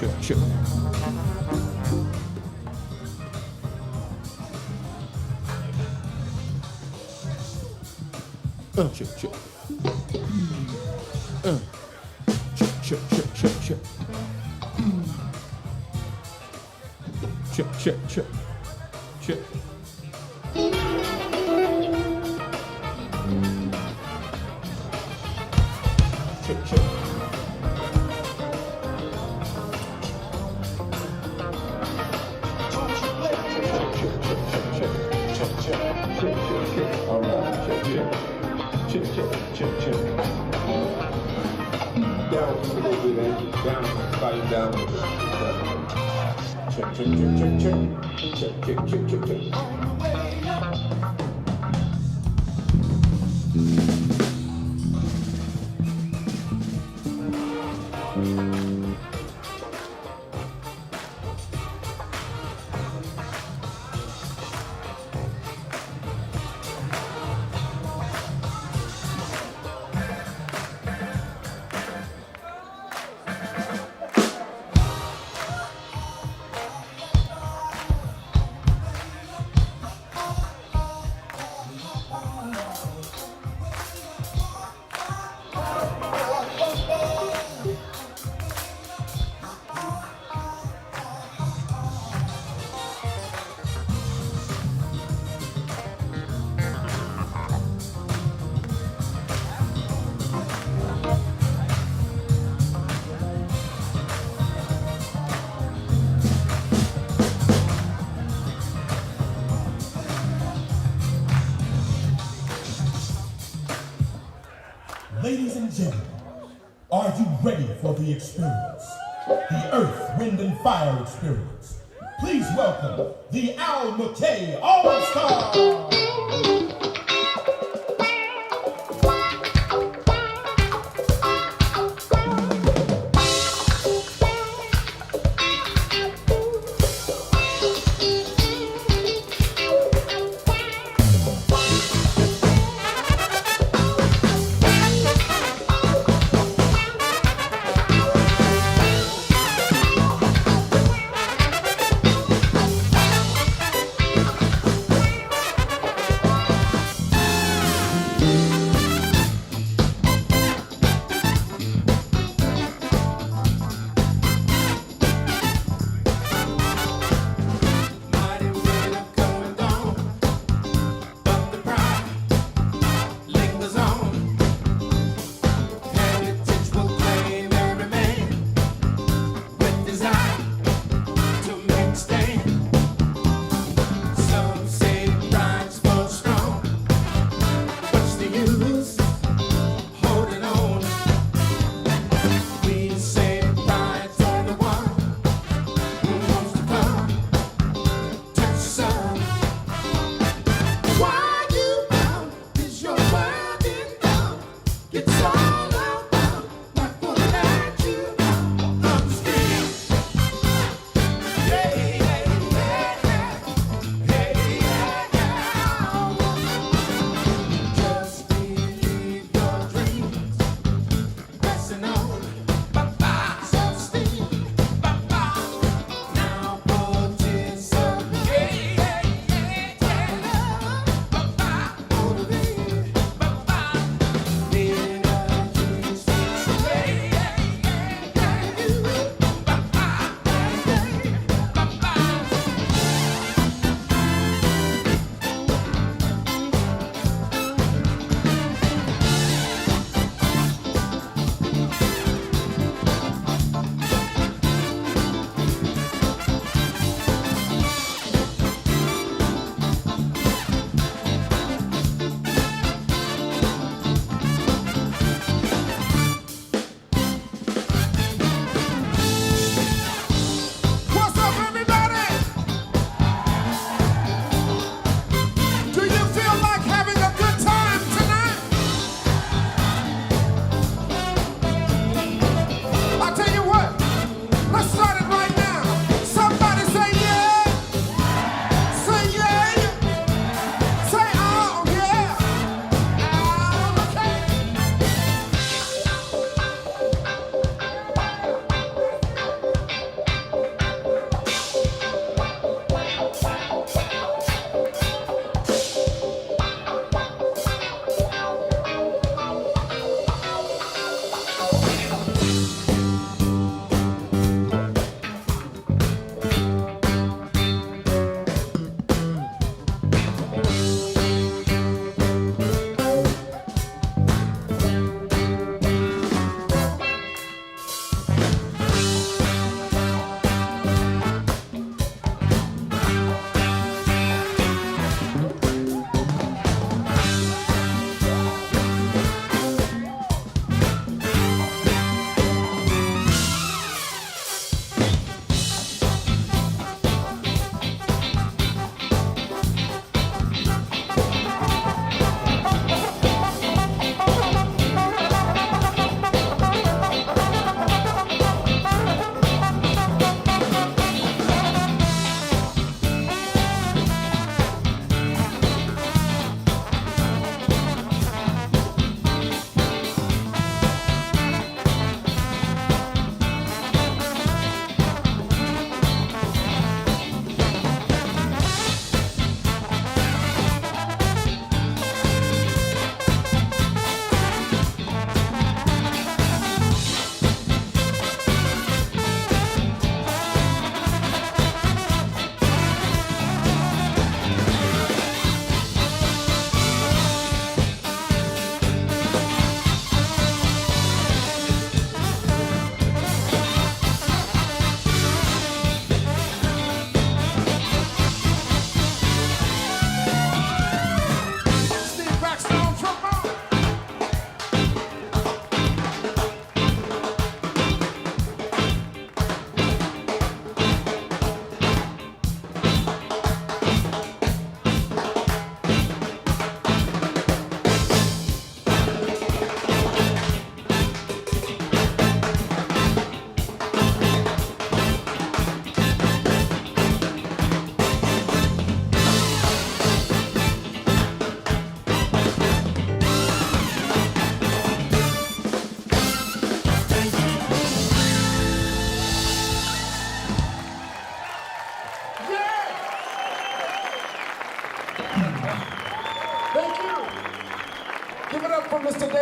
check. Check. Check. Check. All right, check. Down a little bit, Angie. Down, volume down a little bit. Check. Ladies and gentlemen, are you ready for the experience? The Earth, Wind, and Fire experience. Please welcome the Al McKay All-Stars!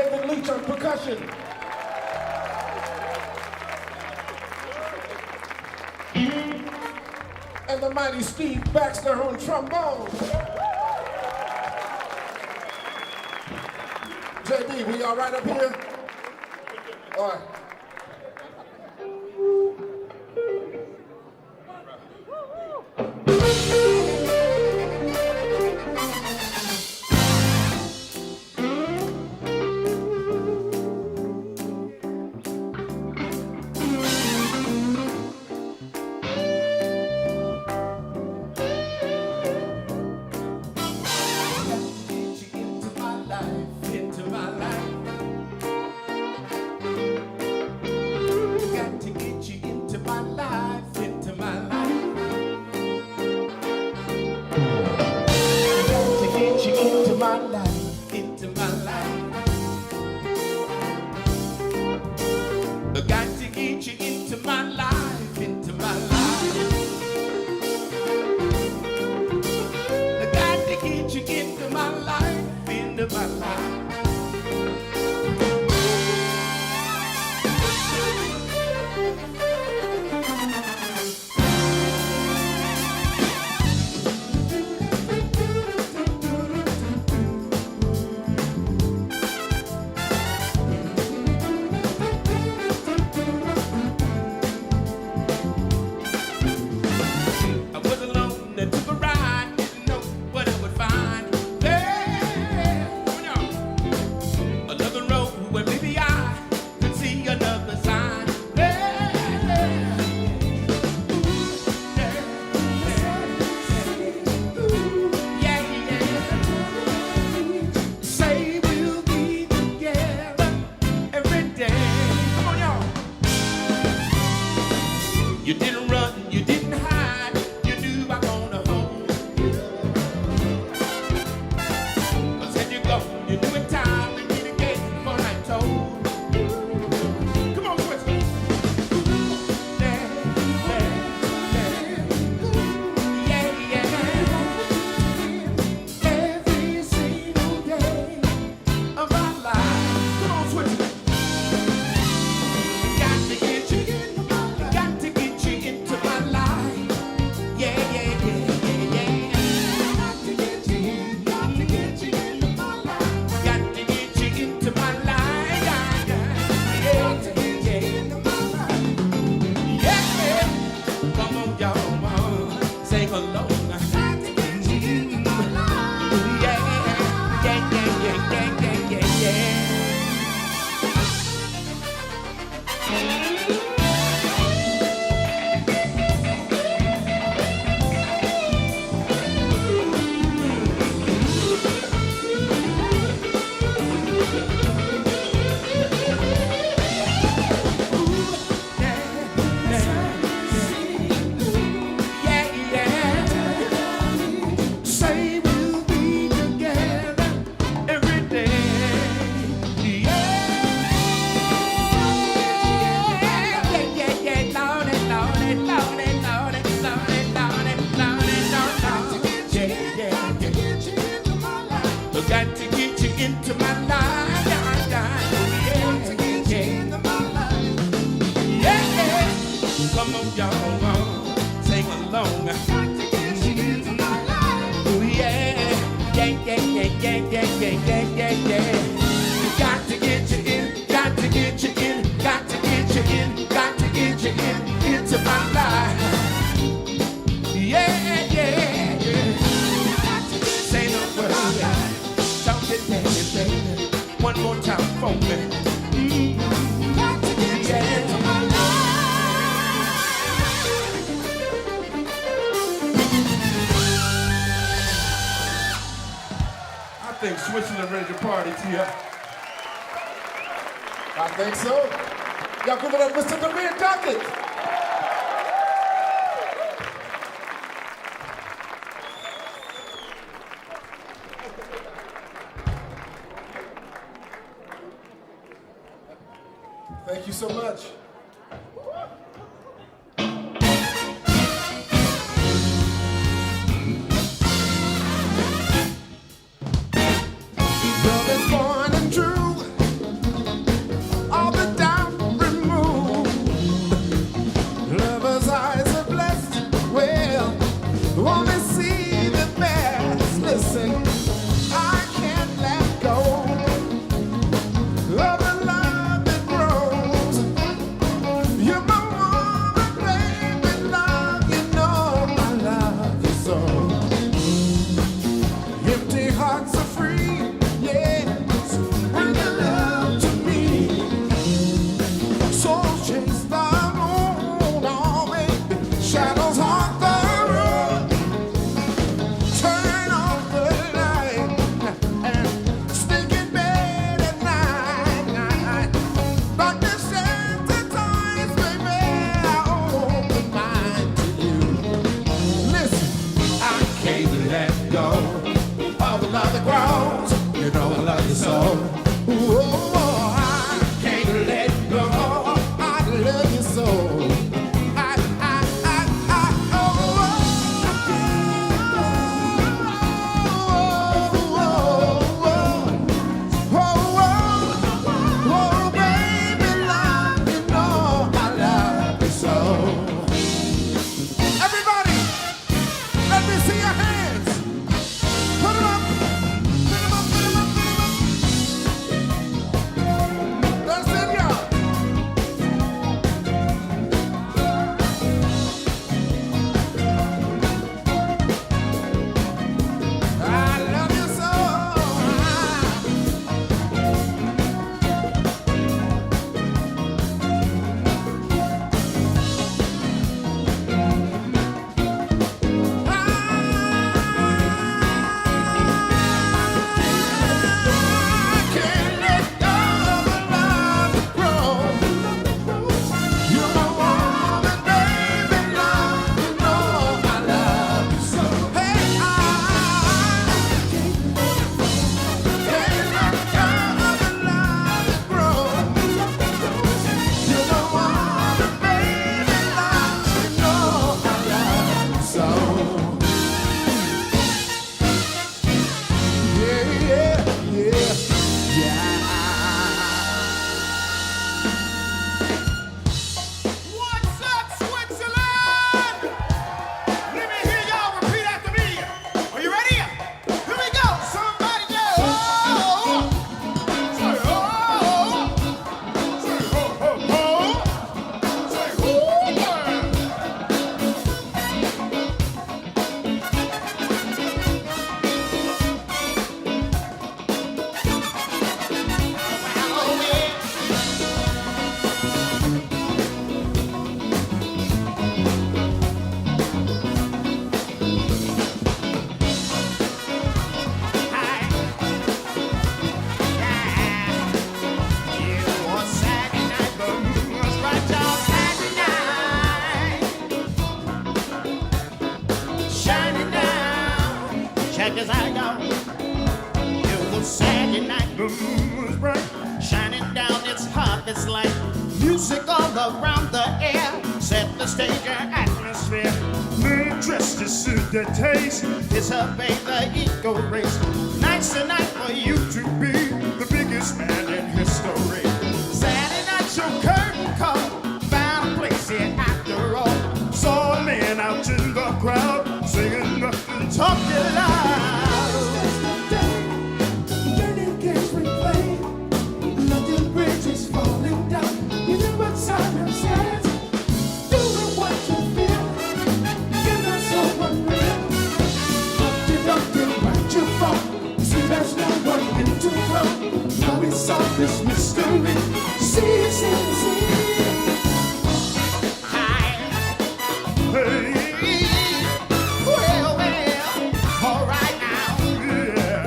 David Leach on percussion. And the mighty Steve Baxter on trombone. JB, we all right up here? All right. Switzerland ready to party, Tia. I think so. Y'all give it up, Mr. Demir Duckett. Thank you so much. Love is born and true. as I go. It was Saturday night, the moon was bright, shining down its harvest light. Music all around the air set the stage and atmosphere. Men dressed to suit their taste, disobey the ego race. Night's the night for you to be the biggest man in history. Saturday night show curtain call, found a place here after all. Saw a man out in the crowd, singing nothing, talking loud. Learning games we play, London Bridge is falling down. You know what Simon says? Doing what you feel, give us someone real. Humpty Dumpty, right you fall. See there's no one in to grow. Now we solve this mystery. See, see, see. Hey, well, all right now. Yeah.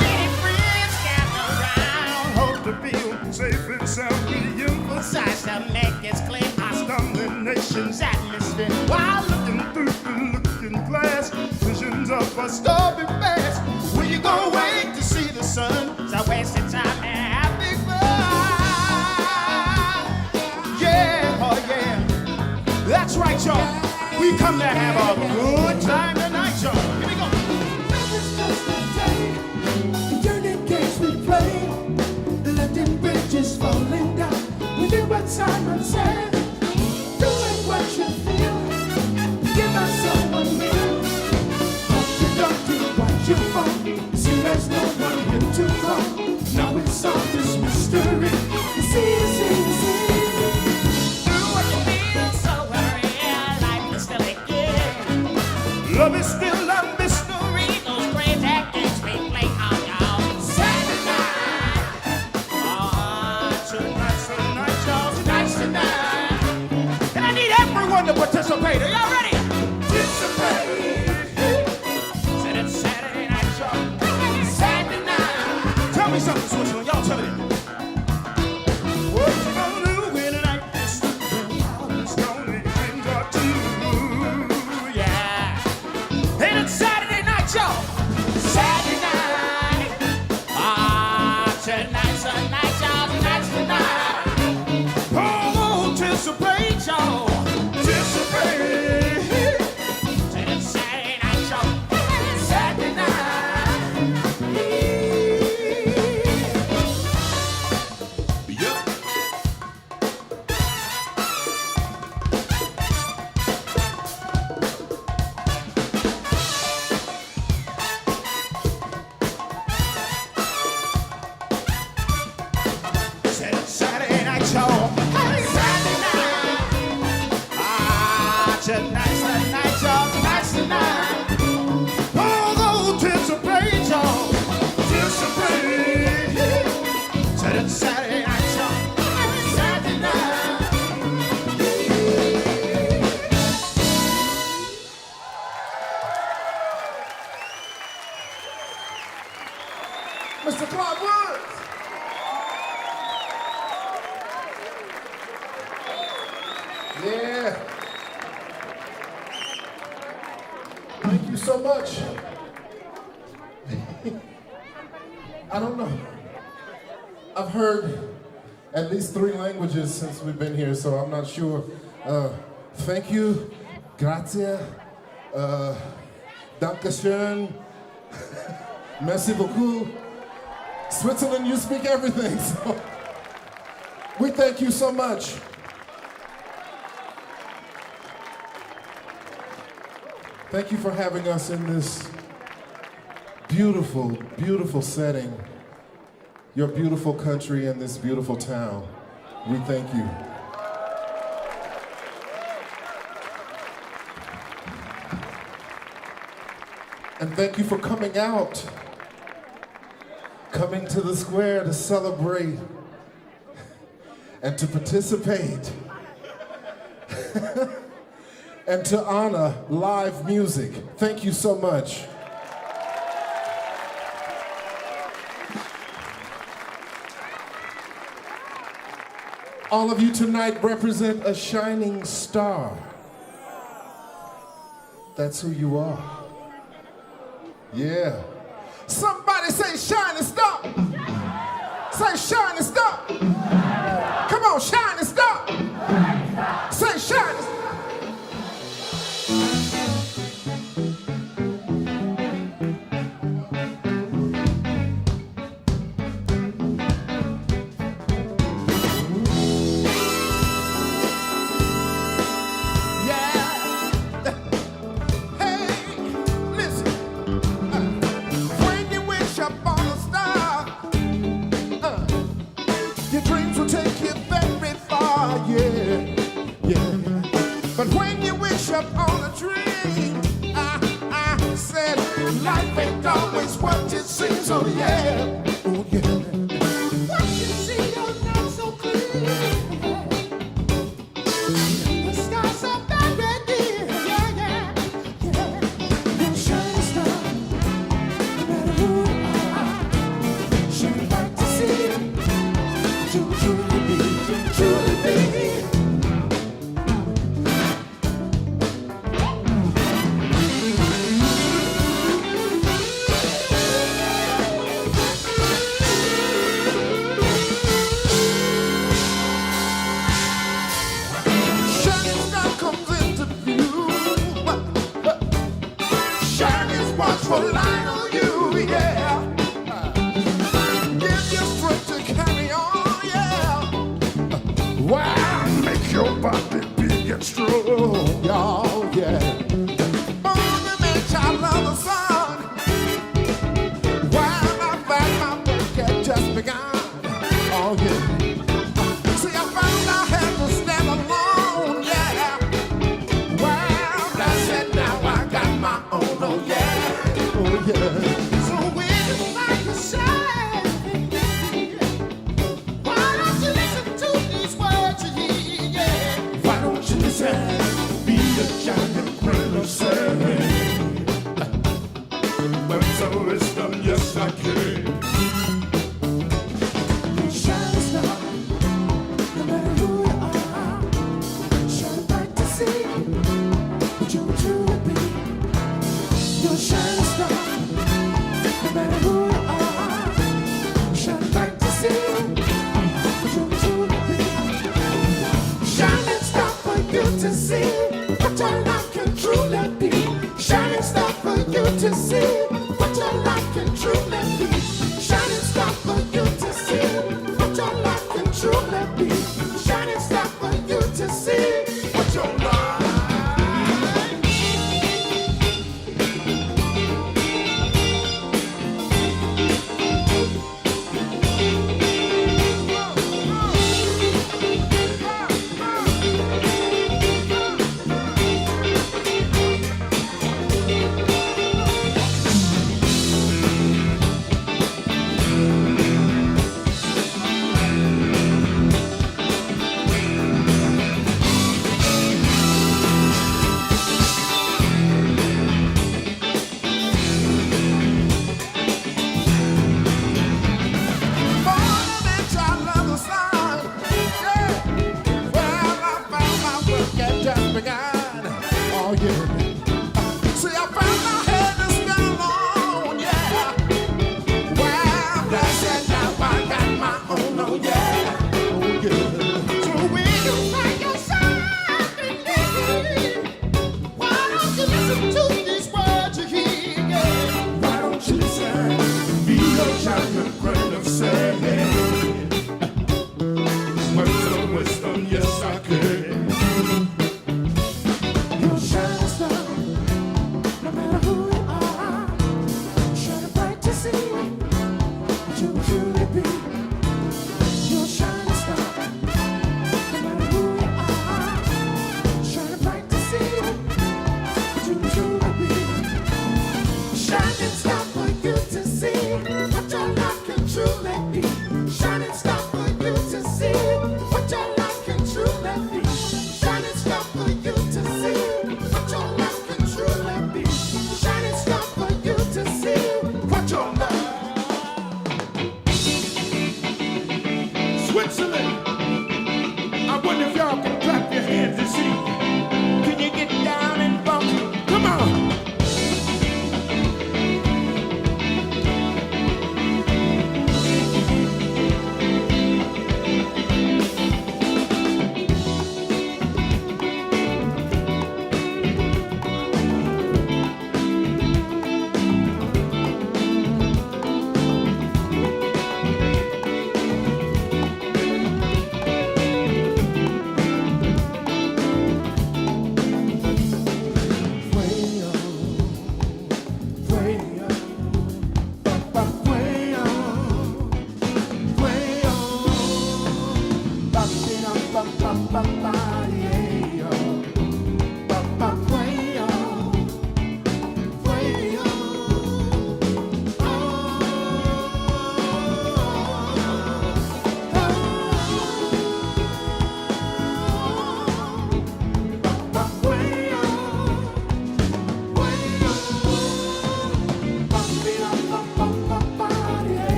Many friends gather around, hope to feel safe and sound. We emphasize to make it clear our stumbling nation's atmosphere. While looking through the looking glass, visions of a stormy past. When you gonna wait to see the sun? So wasting time and having fun. Yeah, oh yeah. That's right, y'all. We come to have a good time tonight, y'all. Here we go. It's just a day. The yearning games we play. The London Bridge is falling down. We do what Simon said. Doing what you feel. Give us someone new. Humpty Dumpty, what you want? See, there's no one here to call. Now we solve this mystery. See, see, see. Love is still a mystery. Those crazy games we play on y'all. Saturday night. Tonight's the night, y'all. Tonight's the night. And I need everyone to participate. Are y'all ready? Participate. Said it's Saturday night, y'all. Saturday night. Tell me something, Switzerland. Y'all tell me. What you gonna do when the night is through? It's gonna end up to you. Yeah. And it's Saturday night, y'all. Saturday night. Tonight's the night, y'all. Tonight's the night. Oh, anticipate, y'all. Anticipate. And it's Saturday night, y'all. Saturday night. Yep. Said it's Saturday night, y'all. Saturday night. Tonight's the night, y'all. Tonight's the night. Oh, anticipate, y'all. Anticipate. Said it's Saturday night, y'all. Saturday night. Mr. Clark Woods. Yeah. Thank you so much. I don't know. I've heard at least 3 languages since we've been here, so I'm not sure. Thank you. Grazie. Dankeschön. Merci beaucoup. Switzerland, you speak everything, so we thank you so much. Thank you for having us in this beautiful, beautiful setting, your beautiful country and this beautiful town. We thank you. And thank you for coming out, coming to the square to celebrate and to participate and to honor live music. Thank you so much. All of you tonight represent a shining star. That's who you are. Yeah. Somebody say shining star. Say shining star. Come on, shining star. Say shining star. Your dreams will take you very far, yeah, yeah. But when you wish upon a dream, I said, life ain't always what it seems, oh yeah, oh yeah. What you see, you're not so clear. The skies are very dear, yeah, yeah, yeah. You shine star, no matter who you are, shine bright to see. Truly be, truly be. Shining star comes into view. Shining watchful light on you, yeah. Give you strength to carry on. Wow, make your body big and strong, y'all, yeah. On the beach, I love the sun. While I find my work had just begun, oh yeah. See, I found I had to stand alone, yeah. Wow, that's it, now I got my own, oh yeah, oh yeah. So when you find yourself, be a giant grain of sand. When so is done, yes I can. Shine star, no matter who you are, shine bright to see what you truly be. You're a shining star, no matter who you are, shine bright to see what you truly be. Shining star for you to see what your life can truly be. Shining star for you to see what your life can truly be. Shining star for you to see what your life can truly be. Shining star for you to see what your life. Yes, I could. You shine star.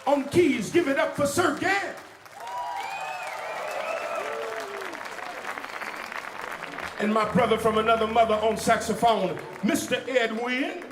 On keys, give it up for Sir Gant. And my brother from another mother on saxophone, Mr. Edwin.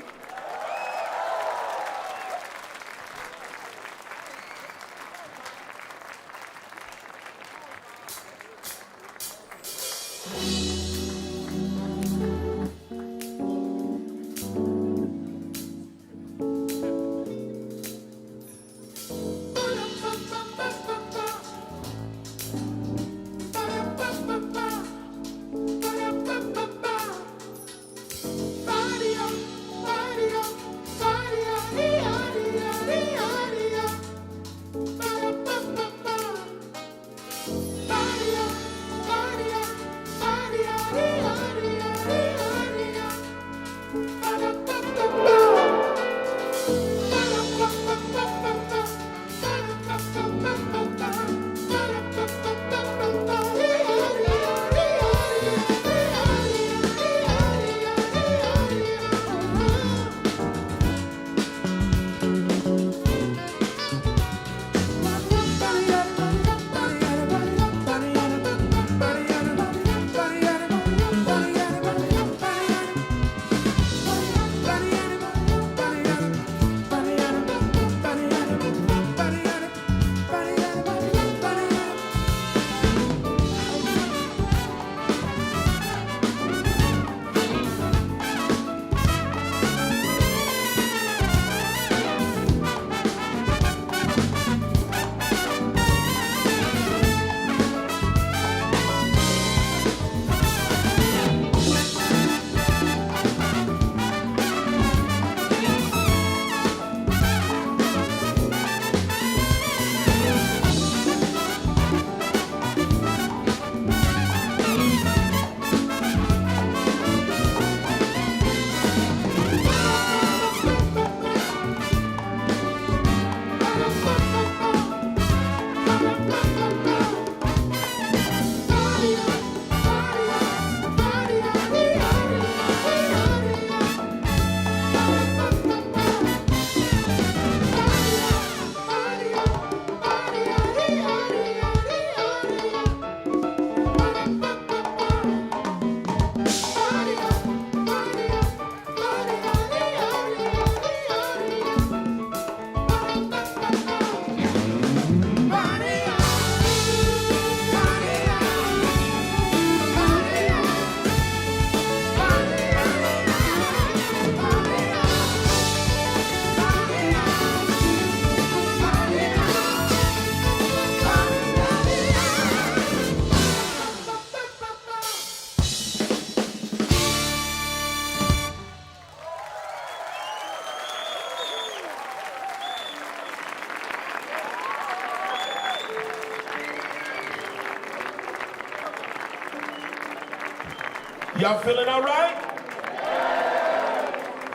Y'all feeling all right?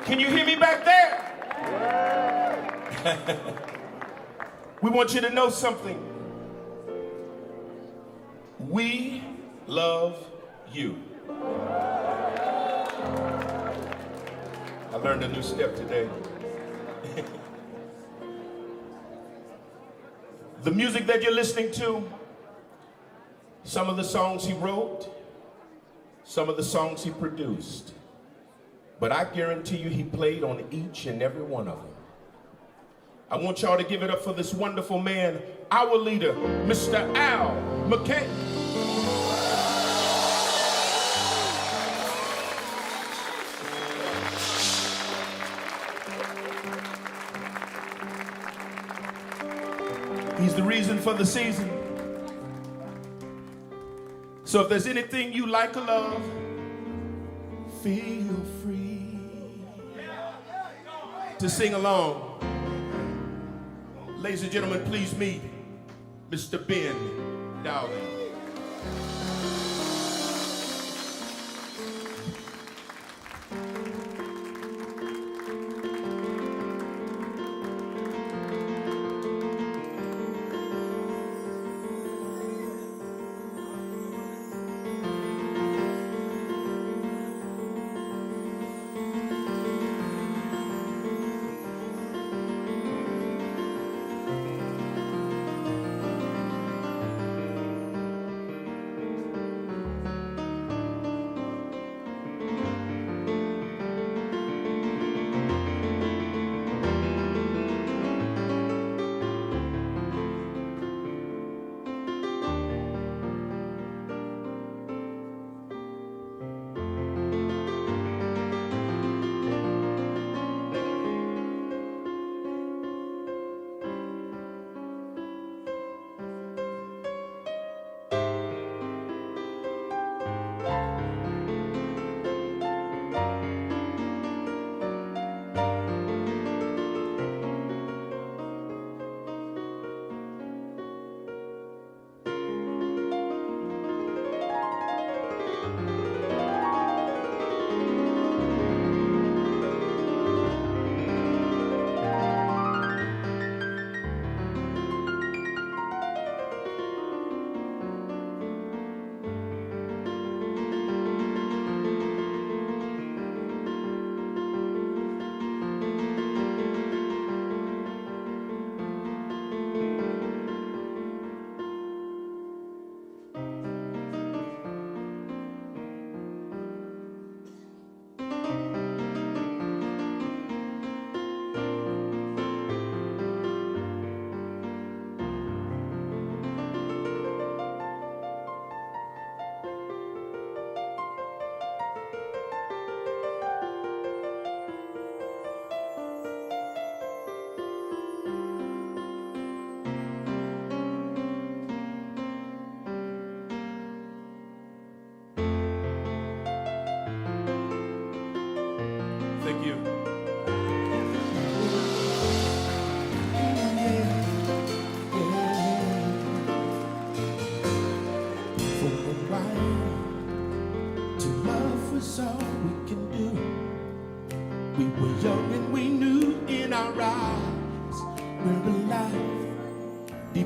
Can you hear me back there? We want you to know something. We love you. I learned a new step today. The music that you're listening to, some of the songs he wrote, some of the songs he produced, but I guarantee you he played on each and every one of them. I want y'all to give it up for this wonderful man, our leader, Mr. Al McKay. He's the reason for the season. So if there's anything you like or love, feel free to sing along. Ladies and gentlemen, please meet Mr. Ben Dowling.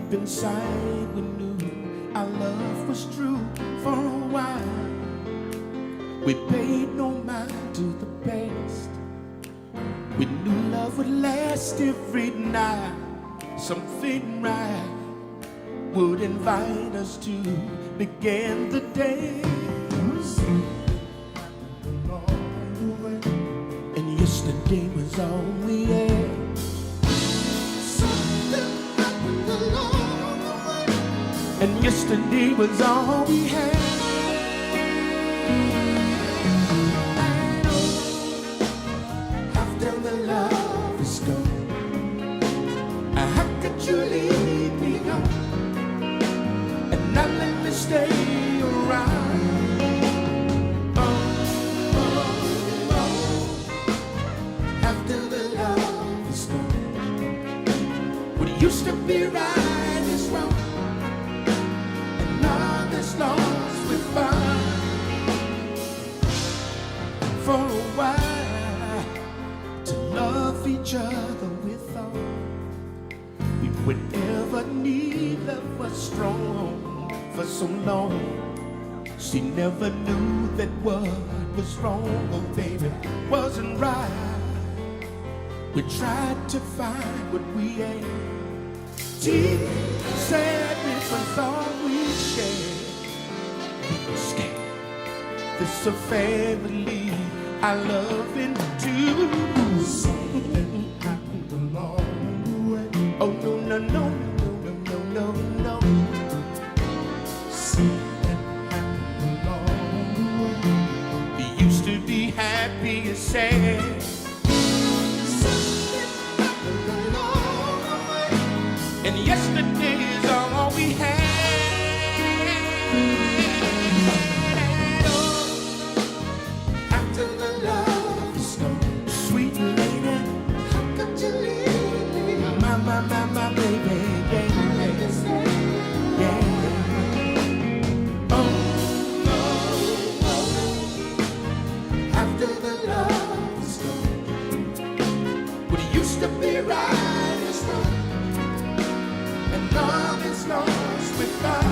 deep inside we knew our love was true. For a while we paid no mind to the past. We knew love would last every night. Something right would invite us to begin the day. And yesterday was all we had. Something happened along the way. And yesterday was all we had. After the love is gone, how could you leave me on and not let me stay around? After the love is gone, what used to be right is wrong, and love is lost we found. For a while, to love each other we thought we would ever need. Love was strong for so long. She never knew that what was wrong, oh baby, wasn't right. We tried to find what we had. Deep sadness was all we shared. We were scared. This a family I love and do. Something happened along the way. Oh no no no no no no no no. Something happened along the way. We used to be happy and sad. Something happened along the way. And yesterday is all we had. After the love is gone, sweet lady, how could you leave me? My baby, yeah, yeah. After the love is gone, what used to be right is wrong, and love is lost without.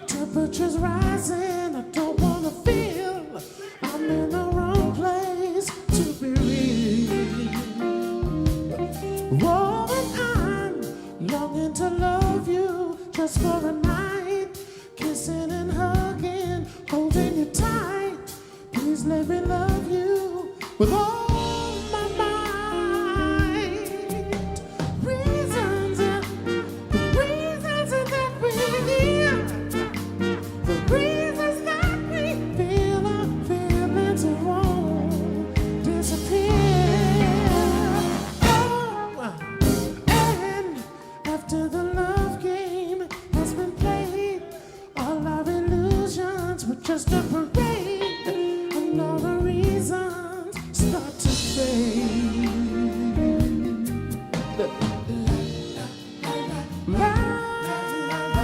Temperature's rising, I don't wanna feel I'm in the wrong place to be real. Oh, and I'm longing to love you just for a night, kissing and hugging, holding you tight. Please let me love you with all my might. Reasons that we need. The reasons that we feel our feelings won't disappear. Oh, and after the love game has been played, all our illusions were just a parade, and all the reasons start to fade. La, la, la, la, la, la.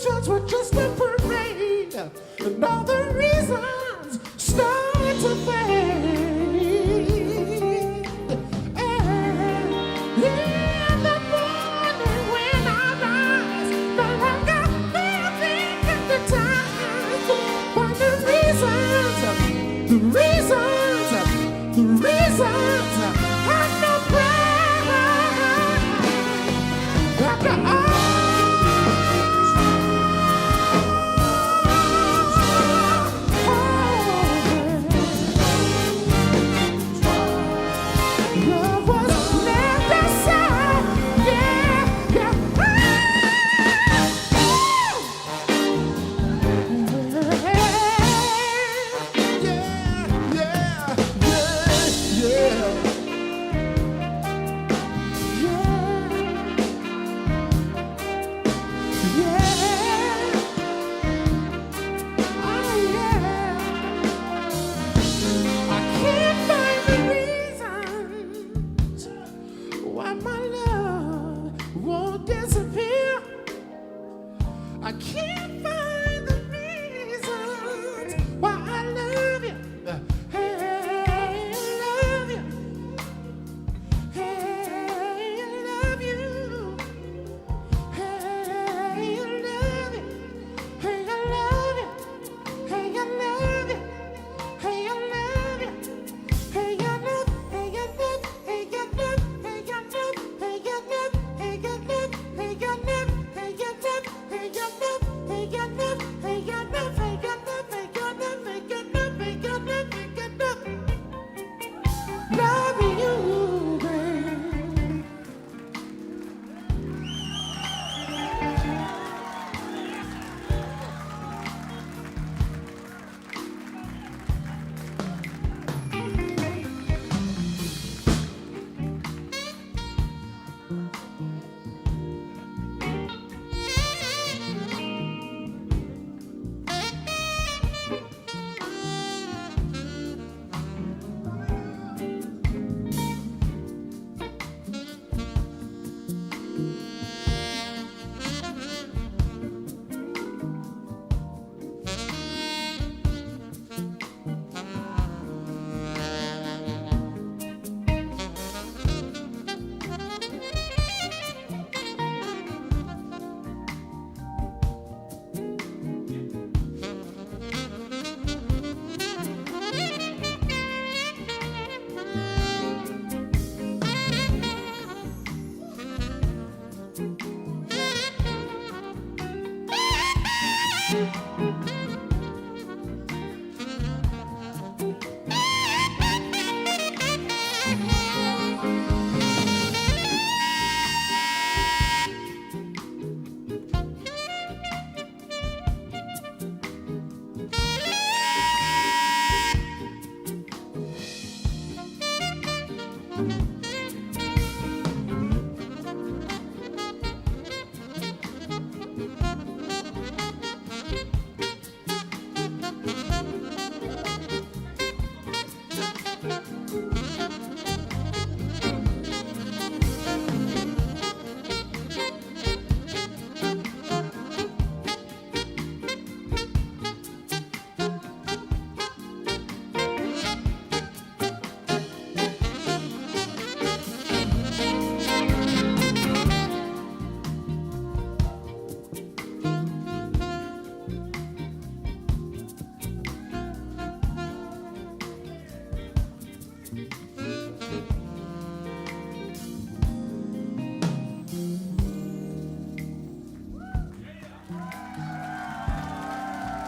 illusions were just a parade, and all the reasons start to fade. And in the morning when I rise, no longer living at the time, find the reasons have no prayer after all. Love was left aside, yeah, yeah. Why my love won't disappear. I can't find the reasons why I love you. Hey, I love you. Hey, I love you. Hey, I love you. Hey, I love you. Hey, I love you. Hey, I love you. Hey, I love, hey, I love, hey, I love, hey, I love, hey, I love, hey, I love, hey, I love, hey, I love, hey, I love, hey, I love, hey, I love, hey, I love, hey, I love, hey, I love, hey, I love, hey, I love. Love you, babe.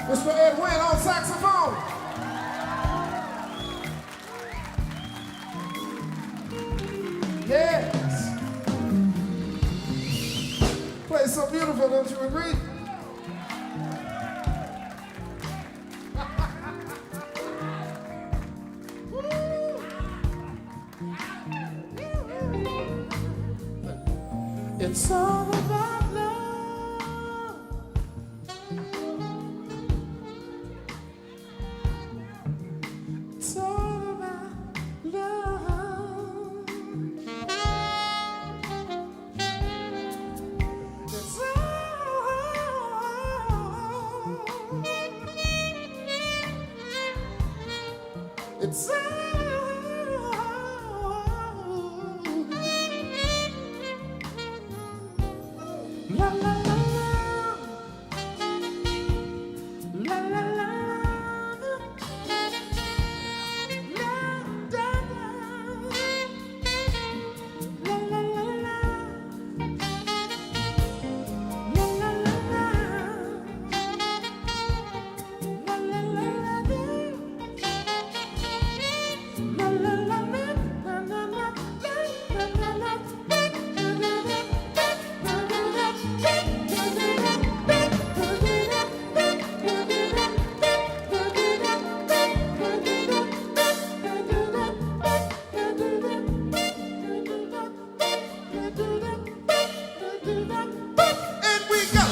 Mr. Edwin on saxophone. Yes. Play so beautiful, don't you agree? It's all about love. It's all about love. It's all It's la la la la la la la. And we go.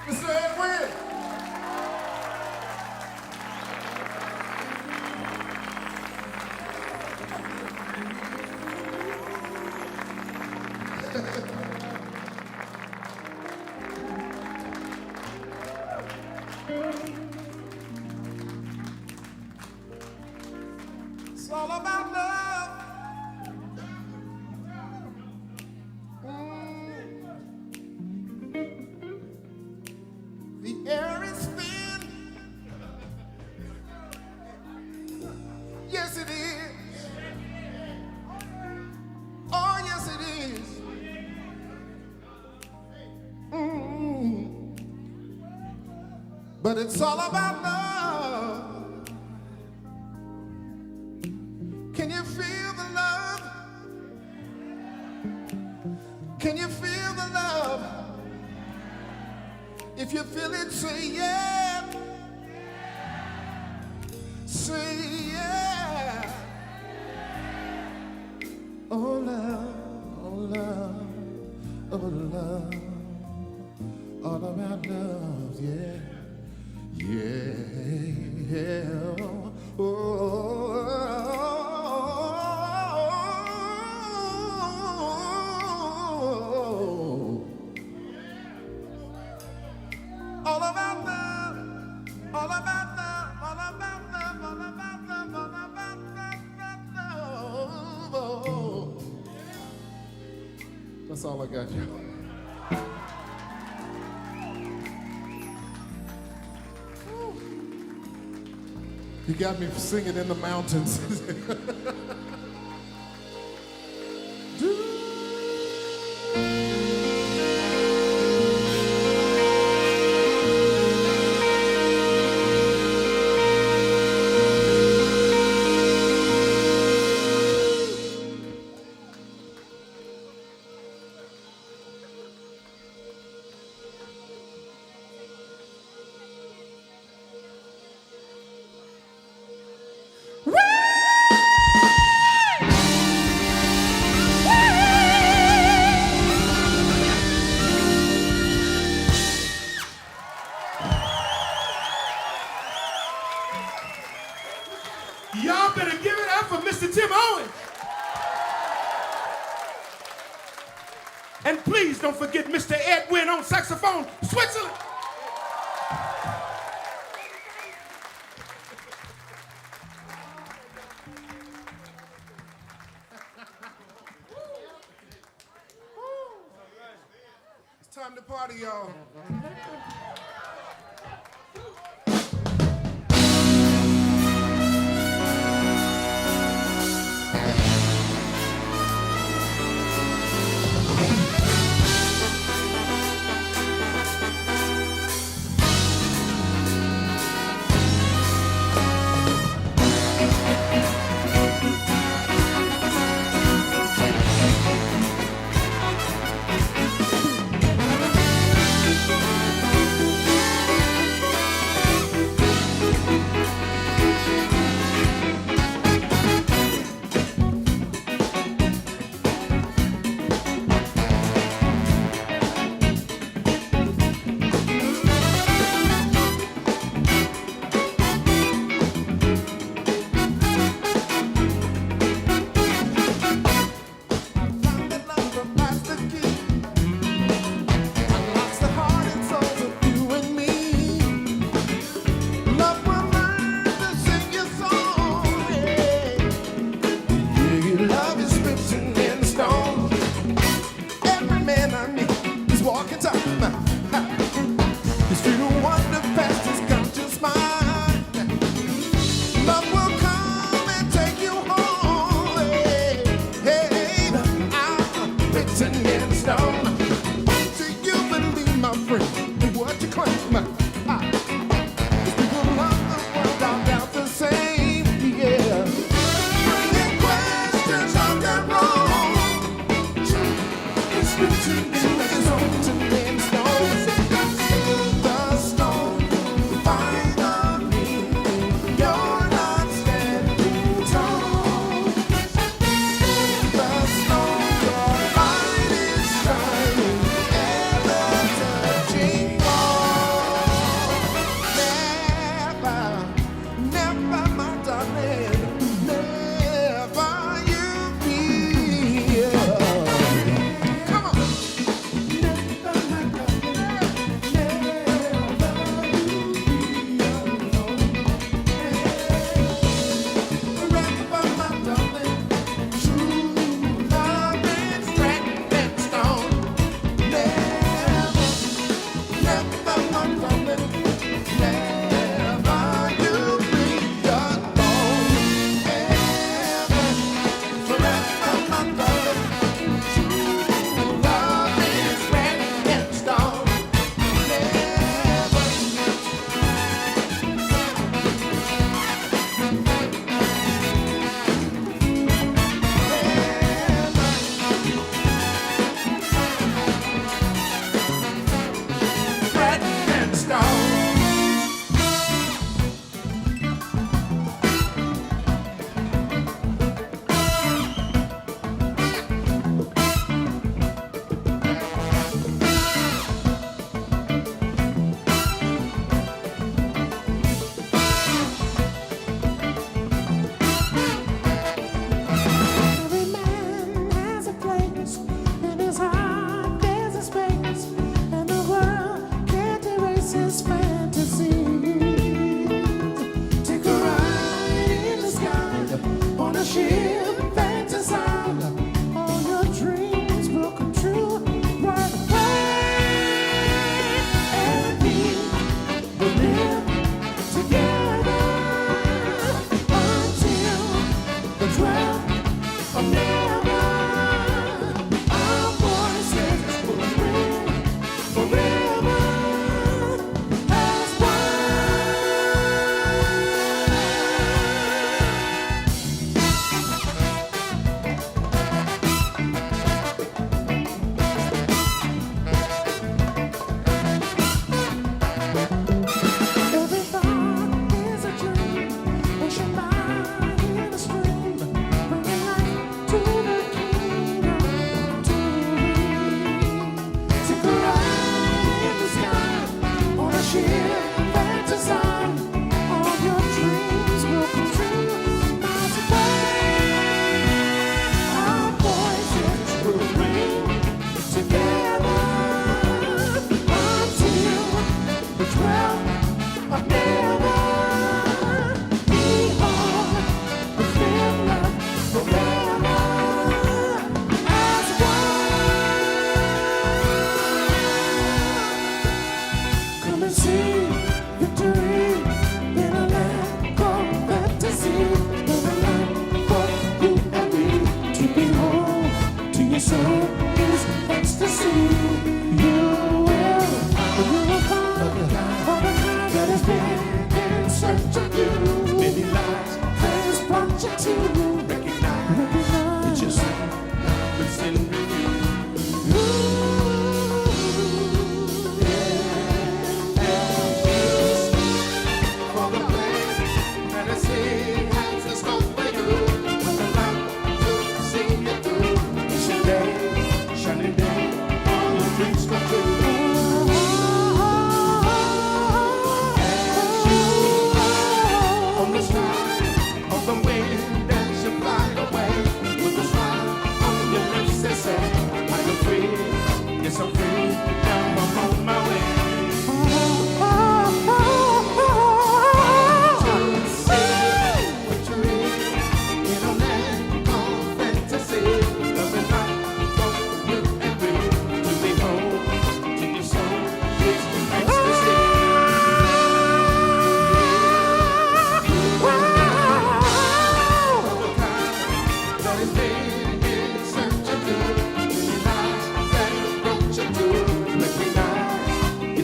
Mr. Edwin. It's all about love. The air is thin. Yes, it is. Oh, yes, it is. But it's all about love. Can you feel the love? Can you feel the love? If you feel it, say yeah. Say yeah. Oh love, oh love, oh love. All about love, yeah. Yeah. All about love, all about love, all about love, all about love, all about love. That's all I got, y'all. You got me singing in the mountains. Y'all better give it up for Mr. Tim Owens. And please don't forget Mr. Edwin on saxophone, Switzerland. It's time to party, y'all.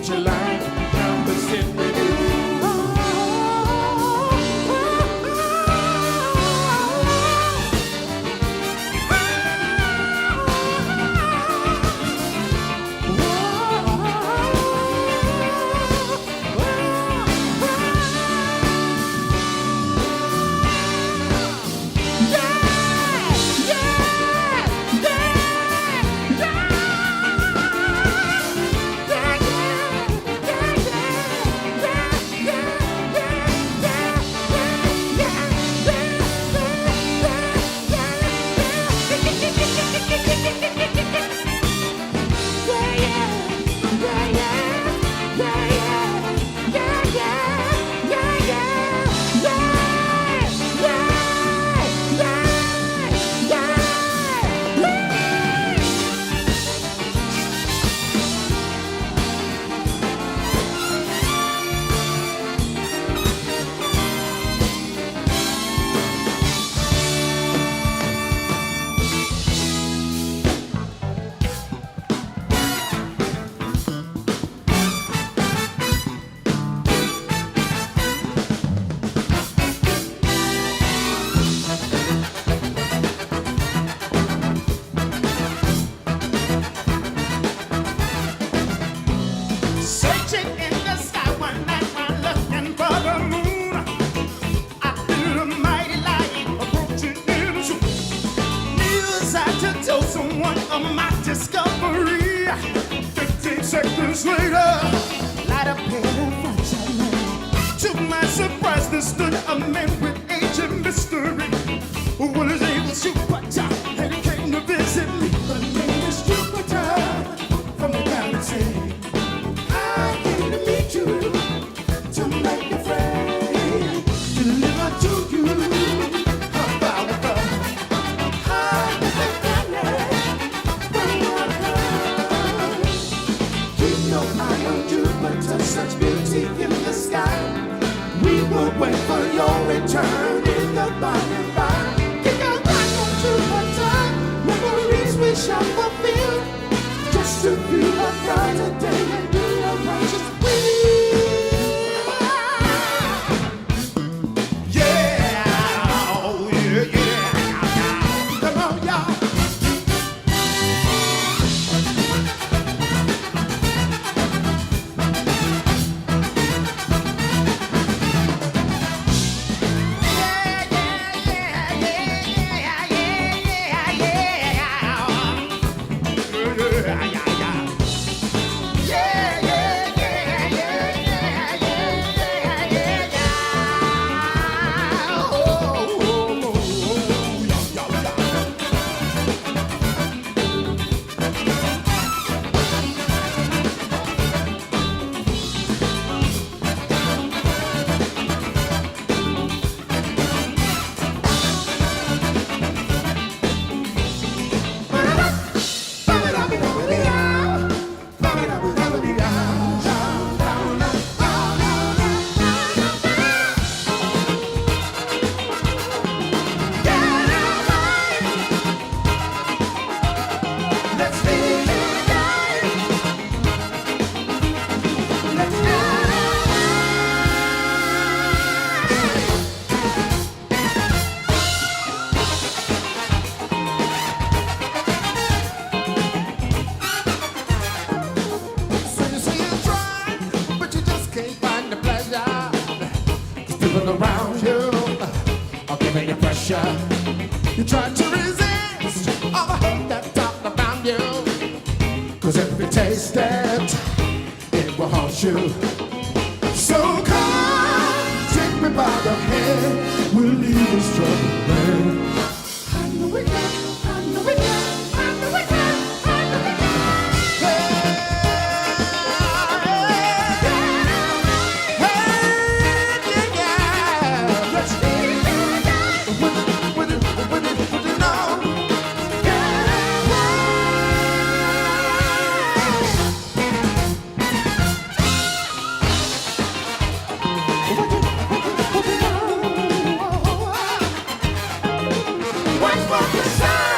get your line number sent with you. Searching in the sky one night while looking for the moon, I feel a mighty light approaching in a zoom. News I to tell someone of my discovery. 15 seconds later, light up in a flashlight. To my surprise, there stood a man with age and mystery. Well, his name was Jupiter, and he came to visit me. The name is Jupiter from the galaxy. I came to meet you, to make you friend, deliver to you about the high planet from your heart. Keep your eye on Jupiter, such beauty in the sky. We will wait for your return in the by and by. Keep your eye on Jupiter, memories we shall fulfill. Just to view a brighter day and do a righteous will. Yeah, oh, yeah. Come on, y'all. Around you are giving you pressure. You try to resist all the hate that's all around you. Cause if you taste it, it will haunt you. So come, take me by the hand, we'll leave this trouble behind. I know we can, I know we can, I know we can, I know we can. Watch for the sun.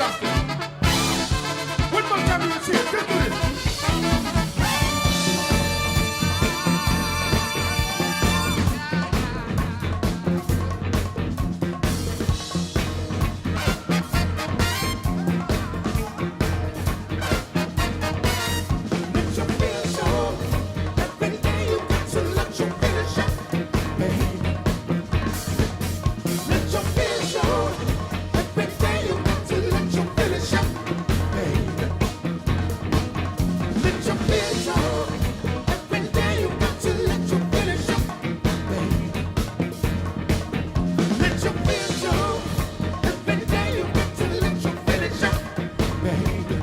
something. One more time, let's hear it. Let's do this. Let your feelings show. Every day you got to let your feelings show, baby. Let your feelings show. Every day you got to let your feelings show, baby. Let your feelings show. Every day you got to let your feelings show, baby. Let your feelings show. Every day you got to let your feelings show, baby.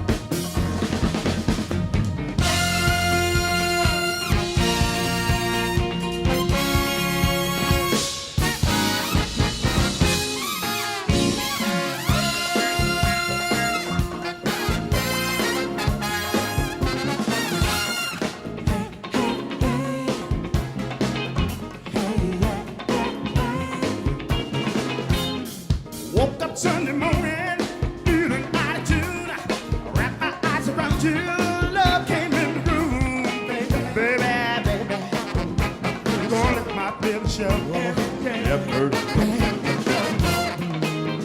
Woke up Sunday morning, feeling attitude. Wrapped my eyes around you, love came in the room, baby, baby, baby. Gonna let my feelings show. Yeah, bird.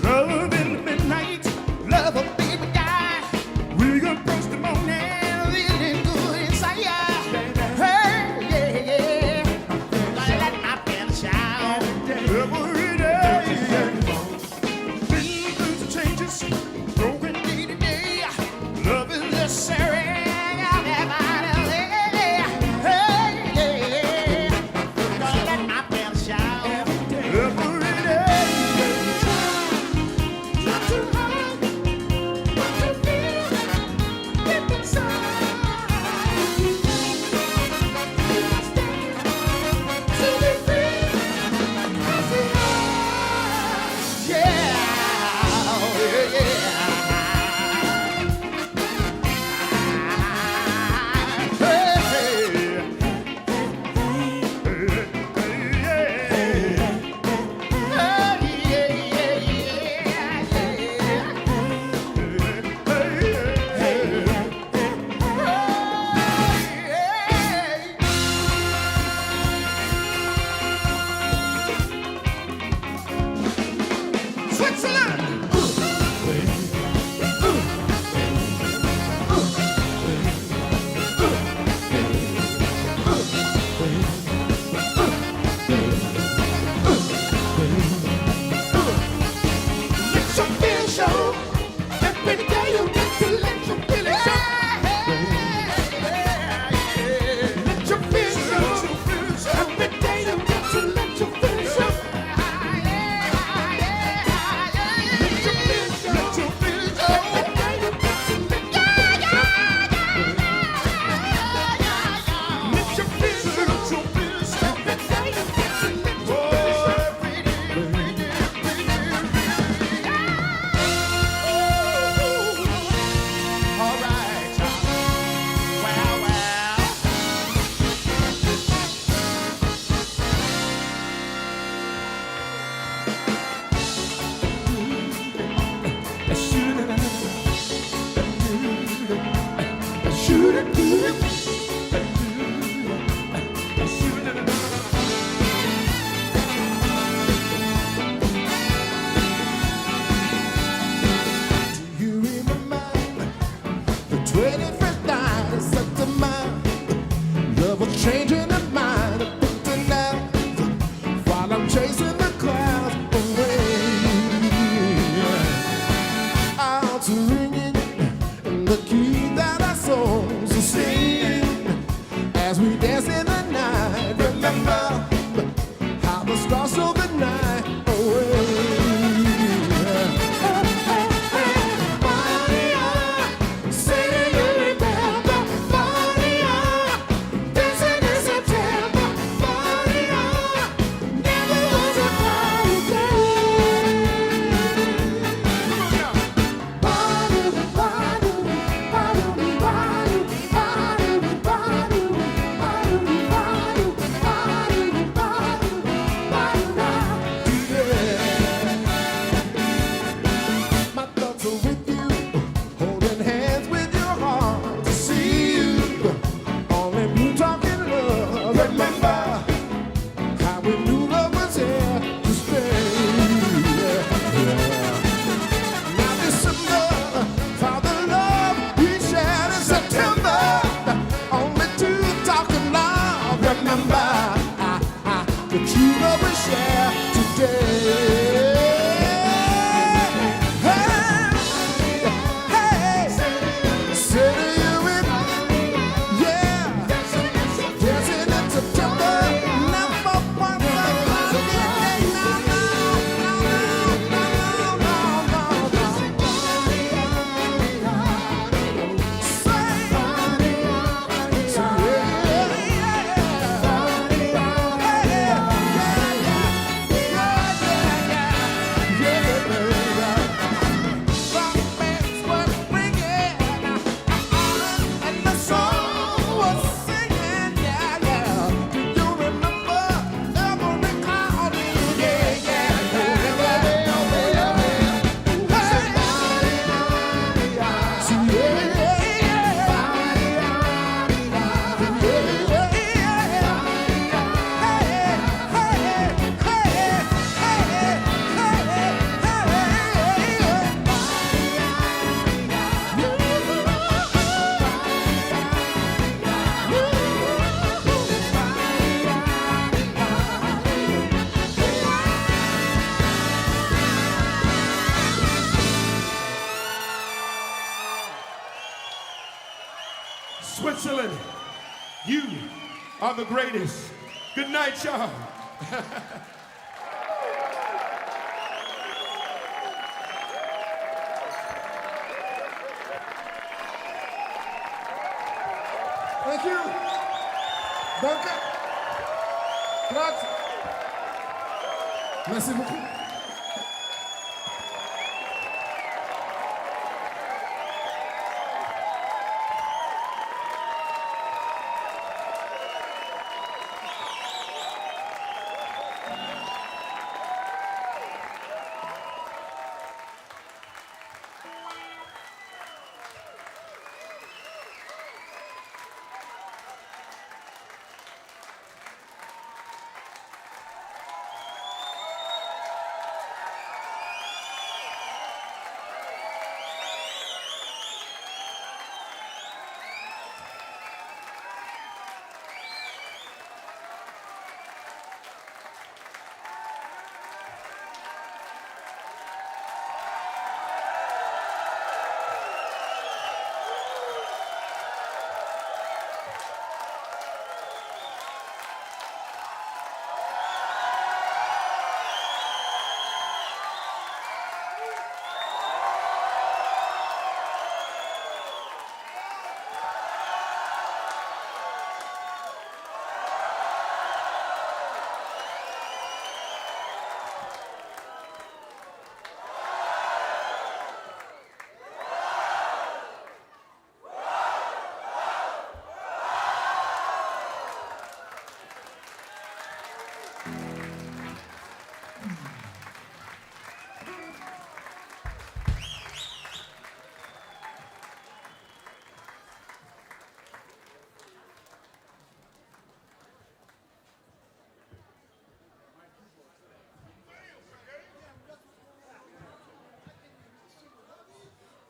Love in the midnight, love a baby die. We gonna approach the morning, feeling good inside ya. Hey, yeah, yeah. Gonna let my feelings show. Every day. Been through some changes, broken day to day. Love is necessary. Gonna let my feelings show. Every day. Try to hide what you feel deep inside. You must stand to be free as we are. Yeah, Switzerland! Let your feelings show. Every day you got to let your feelings show. Let your feelings show. Every day you got to let your feelings show. Let your feelings show. Let your feelings show. Every day you got to let your feelings show. Let your feelings show. Let your feelings show. Every day you got to let your feelings show. All right, well, well. You in my mind, the 21st night is set to mine. Love will change in the mind of tonight while I'm chasing the clouds away. Out ringing the key that I saw, so sing are the greatest. Good night, y'all. Thank you. Danke. Grazie. Merci beaucoup.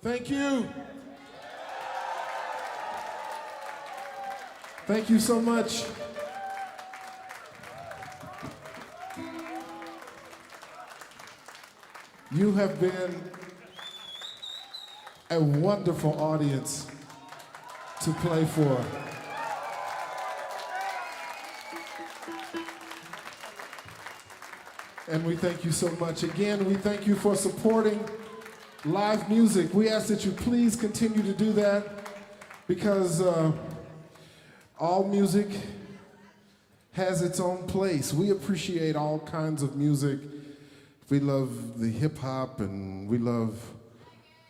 Thank you. Thank you so much. You have been a wonderful audience to play for. And we thank you so much. Again, we thank you for supporting live music. We ask that you please continue to do that because all music has its own place. We appreciate all kinds of music. We love the hip hop and we love,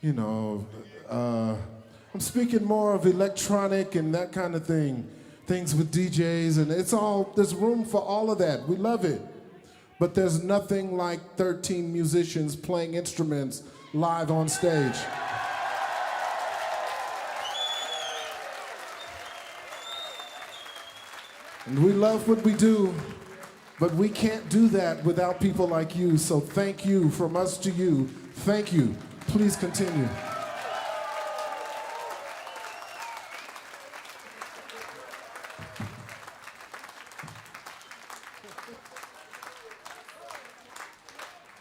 you know, I'm speaking more of electronic and that kind of thing. Things with DJs and there's room for all of that. We love it. But there's nothing like 13 musicians playing instruments live on stage. And we love what we do, but we can't do that without people like you. So thank you from us to you. Thank you. Please continue.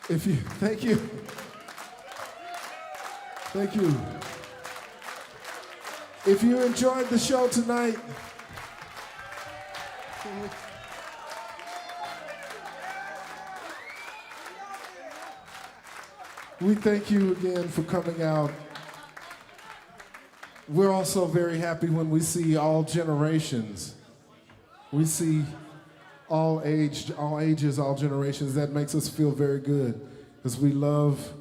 Thank you. Thank you. If you enjoyed the show tonight, we thank you again for coming out. We're also very happy when we see all generations. We see all ages, all generations. That makes us feel very good because we love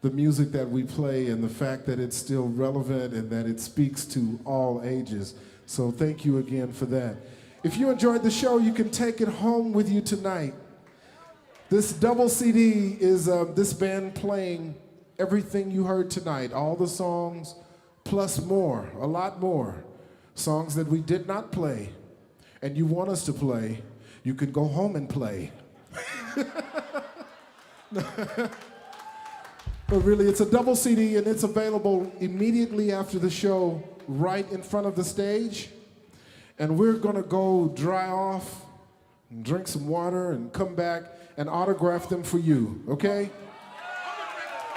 the music that we play and the fact that it's still relevant and that it speaks to all ages. So thank you again for that. If you enjoyed the show, you can take it home with you tonight. This double CD is this band playing everything you heard tonight, all the songs, plus more, a lot more. Songs that we did not play and you want us to play, you can go home and play. But really, it's a double CD and it's available immediately after the show right in front of the stage. And we're gonna go dry off, and drink some water and come back and autograph them for you, okay?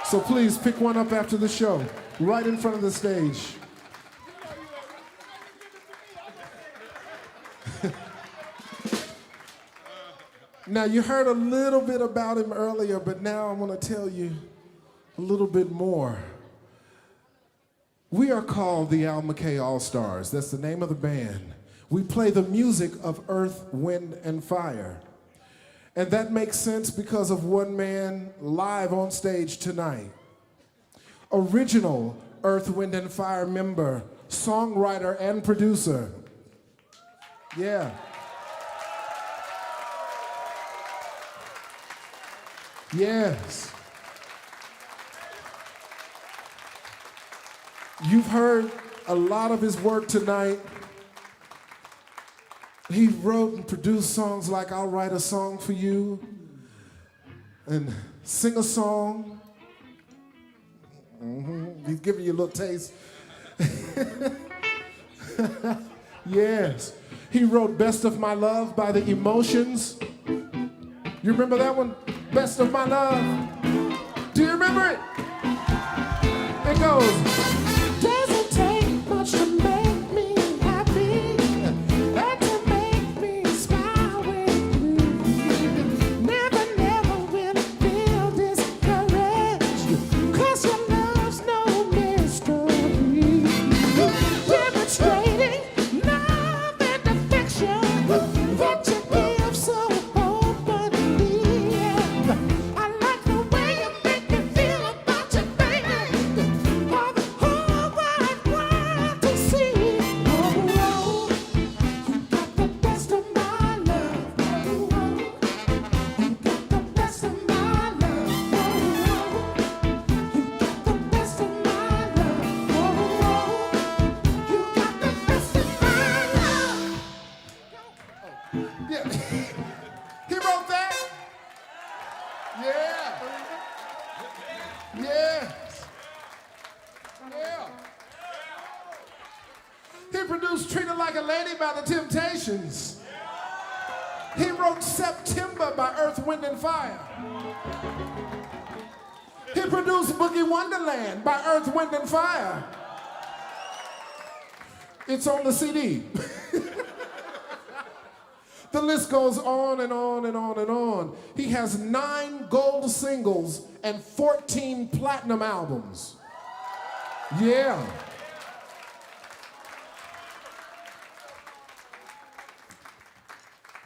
So please pick one up after the show, right in front of the stage. Now, you heard a little bit about him earlier, but now I'm going to tell you a little bit more. We are called the Al McKay All-Stars. That's the name of the band. We play the music of Earth, Wind, and Fire. And that makes sense because of one man live on stage tonight. Original Earth, Wind, and Fire member, songwriter, and producer. Yeah. Yes. You've heard a lot of his work tonight. He wrote and produced songs like I'll Write a Song for You and Sing a Song. He's giving you a little taste. Yes. He wrote Best of My Love by The Emotions. You remember that one? Best of My Love. Do you remember it? It goes. Doesn't take much to make me happy, and to make me smile with you. Never, never will I feel discouraged, 'cause your love's no mystery. Demonstrating love and affection that you give so openly. I like the way you make me feel about your baby. For the whole wide world to see. Oh, you got the best of my love. Oh, you got the best of my love. Oh, you got the best of my love. Oh, you got the best of my love. Yeah. He wrote that? Yeah. Yes. Yeah. He produced Treat Her Like a Lady by The Temptations. He wrote September by Earth, Wind, and Fire. He produced Boogie Wonderland by Earth, Wind, and Fire. It's on the CD. The list goes on and on and on and on. He has 9 gold singles and 14 platinum albums. Yeah.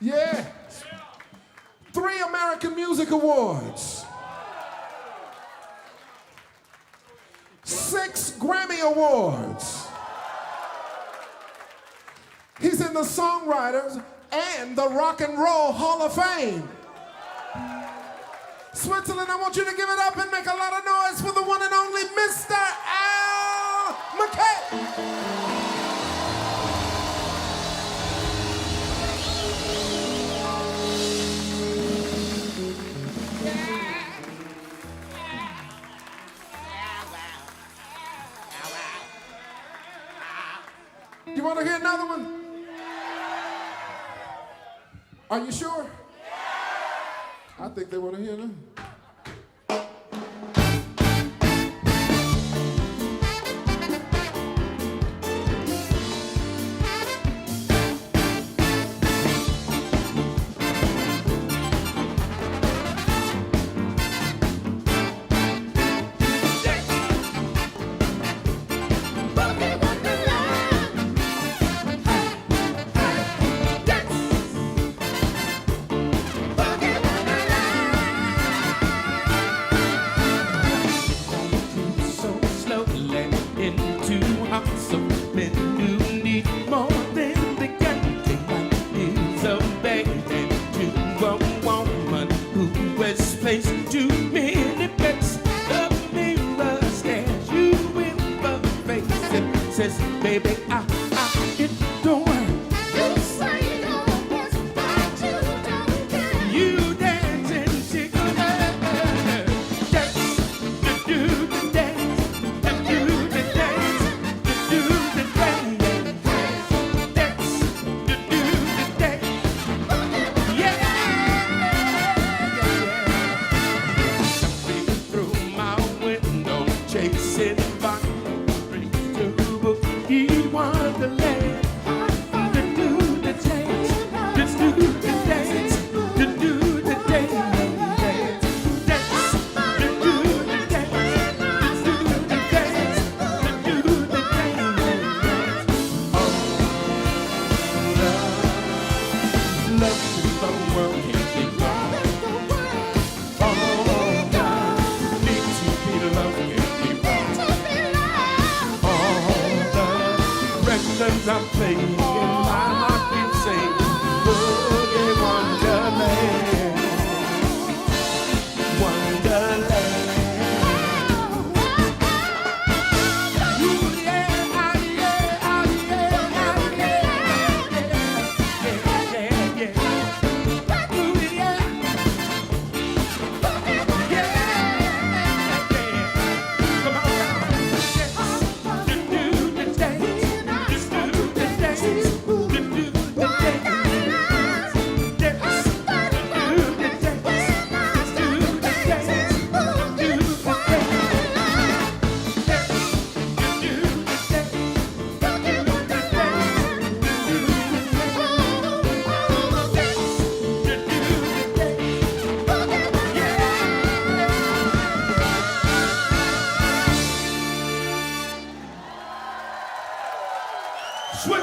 Yes. 3 American Music Awards. 6 Grammy Awards. He's in the Songwriters and the Rock and Roll Hall of Fame. Switzerland, I want you to give it up and make a lot of noise for the one and only Mr. Al McKay. You want to hear another one? Are you sure? I think they want to hear them. Says, baby, I adore. You say you know best, but you don't care. You dancing together. Dance, do the dance, do the dance, do the dance. Dance, do the dance. Yeah. Jumping through my window, chasing by. He won.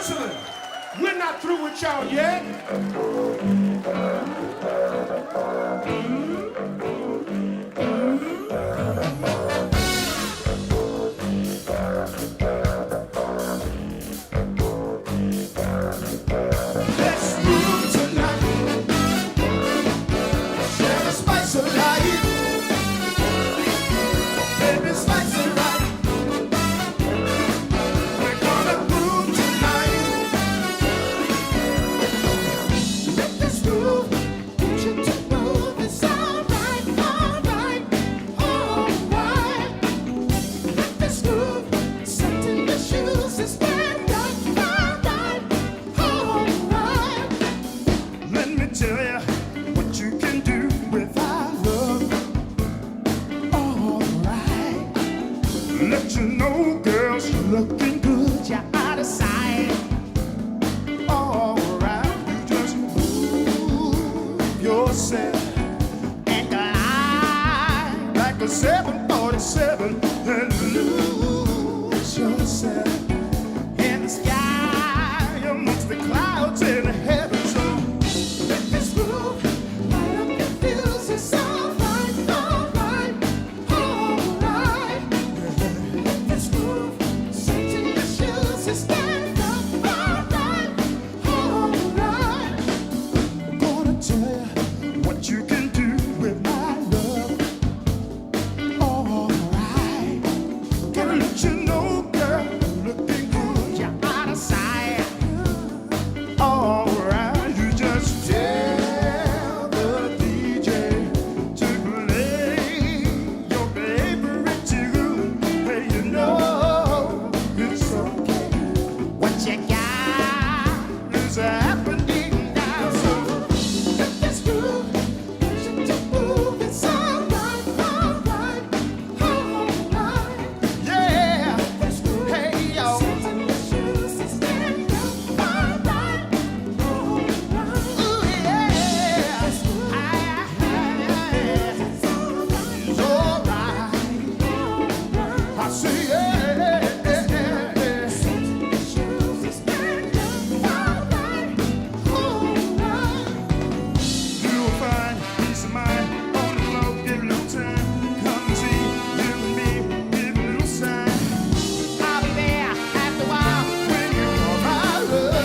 Listen, we're not through with y'all yet. Let's move tonight. Share the spice of life. Baby, spice it right. We're gonna move tonight. Let this groove push you to move. It's alright, alright, alright. Let this groove set in your shoes and stand up. Alright, alright. Let me tell you what you can do with our love. Alright. Let you know, girls, you're looking good. You're out of sight. Alright. You just move yourself and glide like a 747 and lose yourself in the sky amongst the clouds in heaven. So let this groove light up your fuse. It's alright, alright, alright. Let this groove set in your shoes and stand up. Alright, alright. I'm gonna tell you what you can do with my love. Alright. Gonna let you know, girl, you're looking good. You're out of sight. Alright, you just tell the DJ to play your favorite tune. Hey, you know it's okay. What you got is happening now. So let this groove push you to move. It's alright, alright, alright. Yeah. This groove hey, yo. Set in your shoes and stand up. Alright, alright. Ooh, yeah. This groove it's alright, alright. I say yeah. Set in your shoes and stand up. Alright, alright. You'll find peace of mind on the low, give a little time. Come and see you and me, give a little sign. I'll be there after a while when you call my love.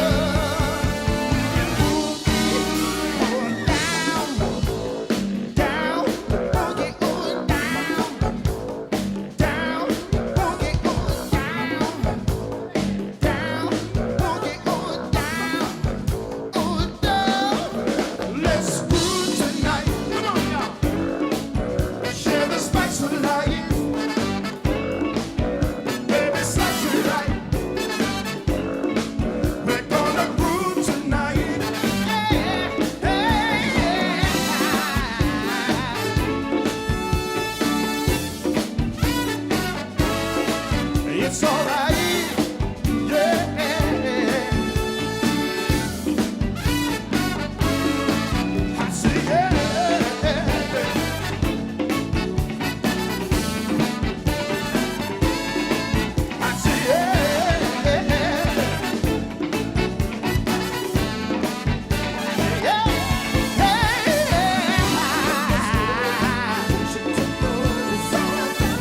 Going down, down, boogie going down, down, boogie going down, down, boogie going down, going down. Let's groove tonight. Come on, y'all. Share the spice of life. Baby, slice it right. We're gonna groove tonight. Yeah, yeah, yeah. It's alright. Yeah. I say yeah. I say yeah.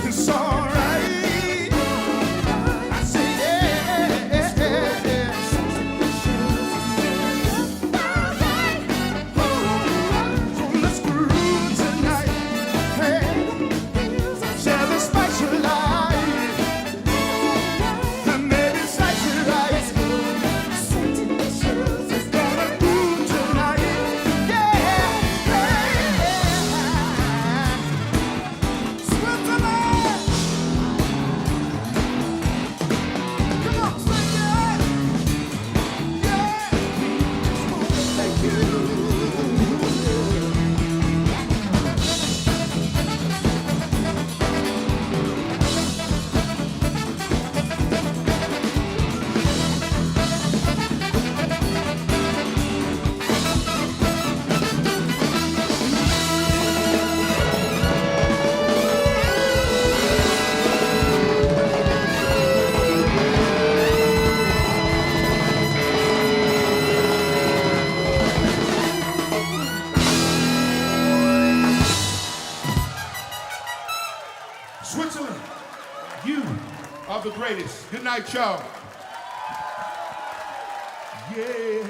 It's alright. Switzerland, you are the greatest. Good night, y'all. Yeah.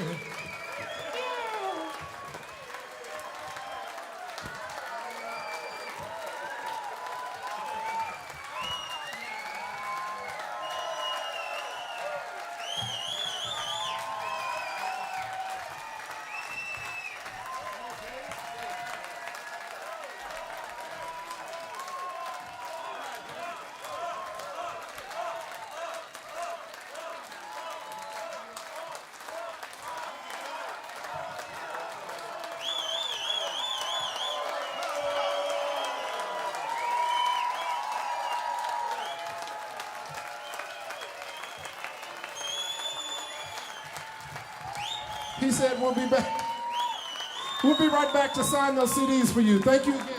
He said we'll be back. We'll be right back to sign those CDs for you. Thank you again.